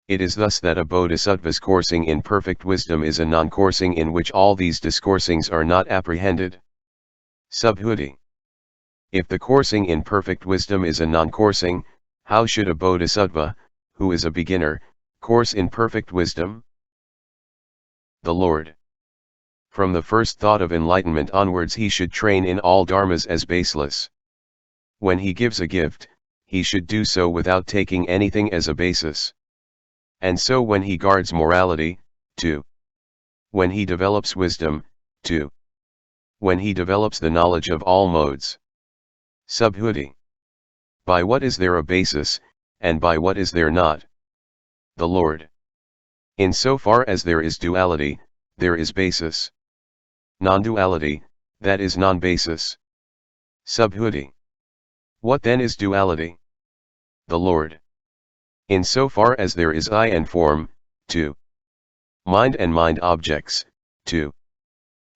It is thus that a bodhisattva's coursing in perfect wisdom is a non-coursing in which all these discoursings are not apprehended. Subhuti. If the coursing in perfect wisdom is a non-coursing, how should a bodhisattva, who is a beginner, course in perfect wisdom? The Lord. From the first thought of enlightenment onwards he should train in all dharmas as baseless. When he gives a gift, he should do so without taking anything as a basis. And so when he guards morality, 2. When he develops wisdom, 2. When he develops the knowledge of all modes. Subhuti. By what is there a basis, and by what is there not? The Lord. In so far as there is duality, there is basis. Non-duality, that is non-basis. Subhuti. What then is duality? The Lord. In so far as there is I and form, 2. Mind and mind objects, 2.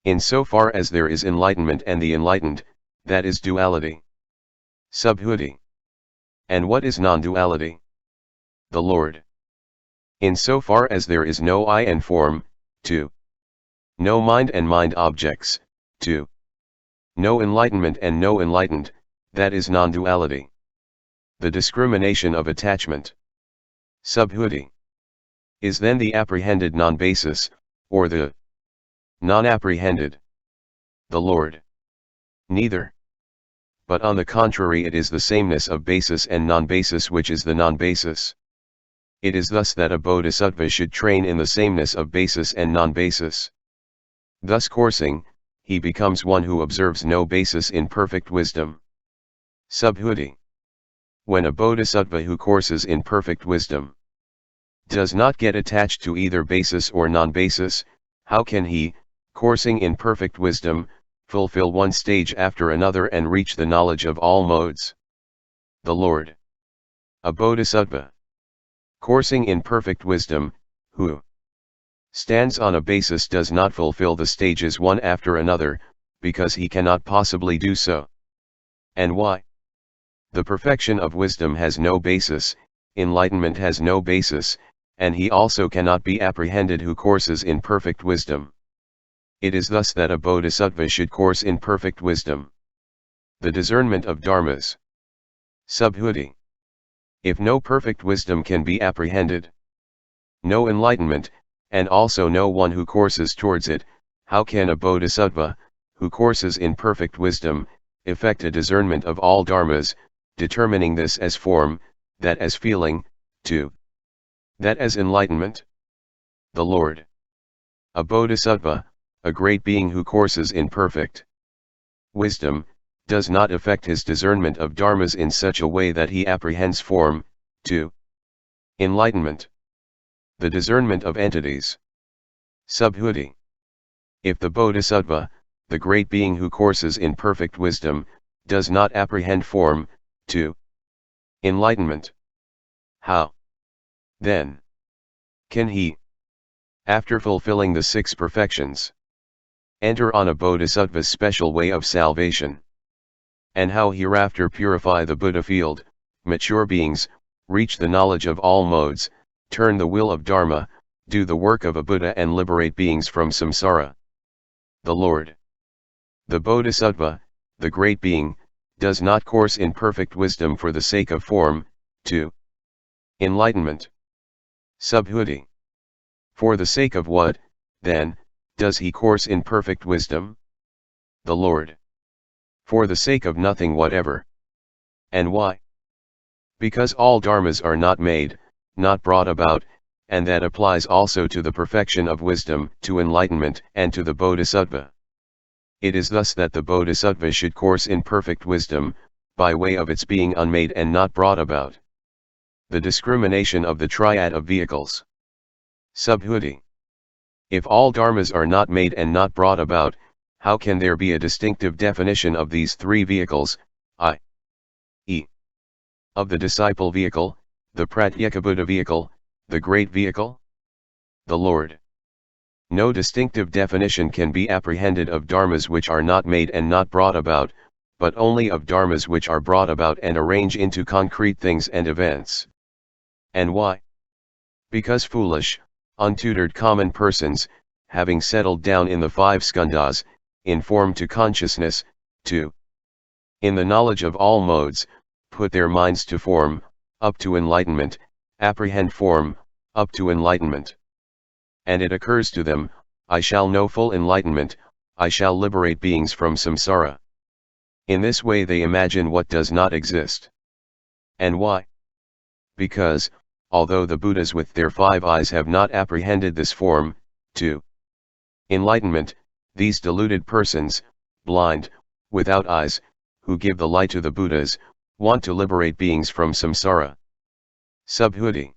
In so far as there is enlightenment and the enlightened, that is duality. Subhuti. And what is non-duality? The Lord. In so far as there is no I and form, 2. No mind and mind objects, 2. No enlightenment and no enlightened, that is non-duality. The discrimination of attachment. Subhuti. Is then the apprehended non-basis, or the non-apprehended? The Lord. Neither. But on the contrary it is the sameness of basis and non-basis which is the non-basis. It is thus that a bodhisattva should train in the sameness of basis and non-basis. Thus coursing, he becomes one who observes no basis in perfect wisdom. Subhuti. When a bodhisattva who courses in perfect wisdom does not get attached to either basis or non-basis, how can he, coursing in perfect wisdom, fulfill one stage after another and reach the knowledge of all modes? The Lord. A bodhisattva coursing in perfect wisdom, who stands on a basis does not fulfill the stages one after another, because he cannot possibly do so. And why? The perfection of wisdom has no basis, enlightenment has no basis, and he also cannot be apprehended who courses in perfect wisdom. It is thus that a bodhisattva should course in perfect wisdom. The discernment of dharmas. Subhuti. If no perfect wisdom can be apprehended, no enlightenment, and also no one who courses towards it, how can a bodhisattva, who courses in perfect wisdom, effect a discernment of all dharmas, determining this as form, that as feeling, 2. That as enlightenment? The Lord. A bodhisattva, a great being who courses in perfect wisdom, does not effect his discernment of dharmas in such a way that he apprehends form, 2. Enlightenment. The discernment of entities. Subhuti. If the bodhisattva, the great being who courses in perfect wisdom, does not apprehend form, 2. Enlightenment, how, then, can he, after fulfilling the 6 perfections, enter on a bodhisattva's special way of salvation? And how hereafter purify the Buddha field, mature beings, reach the knowledge of all modes, turn the wheel of Dharma, do the work of a Buddha and liberate beings from samsara? The Lord. The bodhisattva, the great being, does not course in perfect wisdom for the sake of form, 2. Enlightenment. Subhuti. For the sake of what, then, does he course in perfect wisdom? The Lord. For the sake of nothing whatever. And why? Because all dharmas are not made, not brought about, and that applies also to the perfection of wisdom, to enlightenment, and to the bodhisattva. It is thus that the bodhisattva should course in perfect wisdom, by way of its being unmade and not brought about. The discrimination of the triad of vehicles. Subhuti. If all dharmas are not made and not brought about, how can there be a distinctive definition of these 3 vehicles, i.e. of the disciple vehicle, the pratyekabuddha-vehicle, the great vehicle? The Lord. No distinctive definition can be apprehended of dharmas which are not made and not brought about, but only of dharmas which are brought about and arrange into concrete things and events. And why? Because foolish, untutored common persons, having settled down in the 5 skandhas, in form to consciousness, 2. In the knowledge of all modes, put their minds to form, up to enlightenment, apprehend form, up to enlightenment. And it occurs to them, I shall know full enlightenment, I shall liberate beings from samsara. In this way they imagine what does not exist. And why? Because, although the Buddhas with their 5 eyes have not apprehended this form, to enlightenment, these deluded persons, blind, without eyes, who give the light to the Buddhas, want to liberate beings from samsara. Subhuti.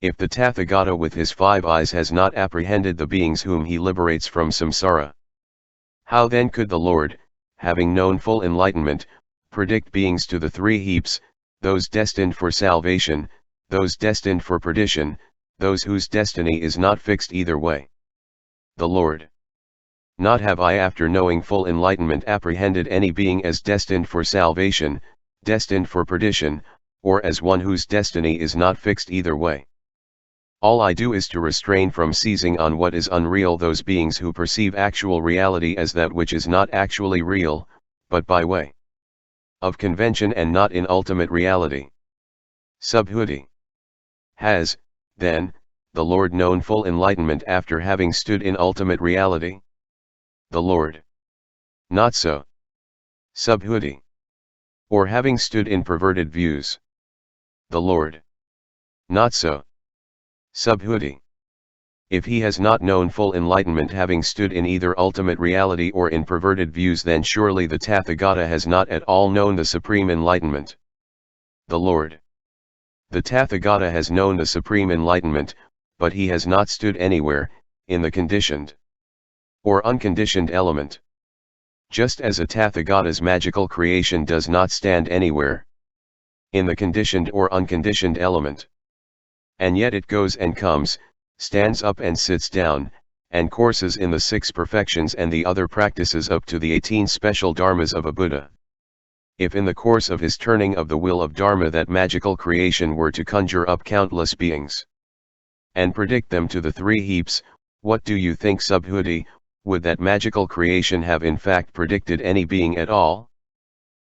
If the Tathagata with his 5 eyes has not apprehended the beings whom he liberates from samsara, how then could the Lord, having known full enlightenment, predict beings to the 3 heaps, those destined for salvation, those destined for perdition, those whose destiny is not fixed either way? The Lord. Not have I after knowing full enlightenment apprehended any being as destined for salvation, destined for perdition, or as one whose destiny is not fixed either way. All I do is to restrain from seizing on what is unreal those beings who perceive actual reality as that which is not actually real, but by way of convention and not in ultimate reality. Subhuti. Has, then, the Lord known full enlightenment after having stood in ultimate reality? The Lord. Not so. Subhuti. Or having stood in perverted views? The Lord. Not so. Subhuti. If he has not known full enlightenment having stood in either ultimate reality or in perverted views, then surely the Tathagata has not at all known the supreme enlightenment. The Lord. The Tathagata has known the supreme enlightenment, but he has not stood anywhere, in the conditioned or unconditioned element. Just as a Tathagata's magical creation does not stand anywhere in the conditioned or unconditioned element. And yet it goes and comes, stands up and sits down, and courses in the 6 perfections and the other practices up to the 18 special dharmas of a Buddha. If in the course of his turning of the wheel of dharma that magical creation were to conjure up countless beings and predict them to the 3 heaps, what do you think, Subhuti, would that magical creation have in fact predicted any being at all?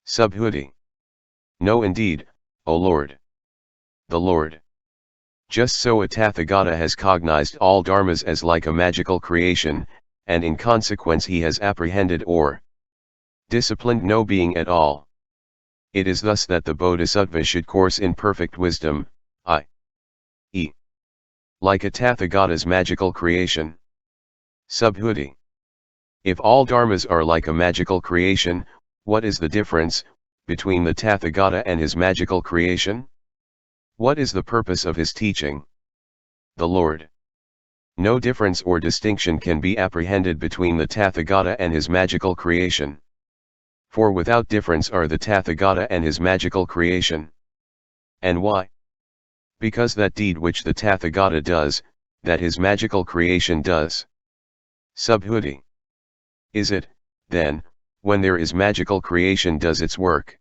Subhuti. No indeed, O Lord. The Lord. Just so a Tathagata has cognized all dharmas as like a magical creation, and in consequence he has apprehended or disciplined no being at all. It is thus that the Bodhisattva should course in perfect wisdom, i.e. like a Tathagata's magical creation. Subhuti. If all dharmas are like a magical creation, what is the difference between the Tathagata and his magical creation? What is the purpose of his teaching? The Lord. No difference or distinction can be apprehended between the Tathagata and his magical creation. For without difference are the Tathagata and his magical creation. And why? Because that deed which the Tathagata does, that his magical creation does. Subhuti. Is it, then, when there is magical creation does its work?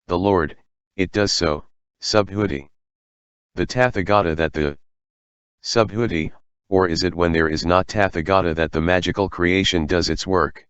The Lord, it does so, Subhuti. The Tathagata that the Subhuti, or is it when there is not Tathagata that the magical creation does its work?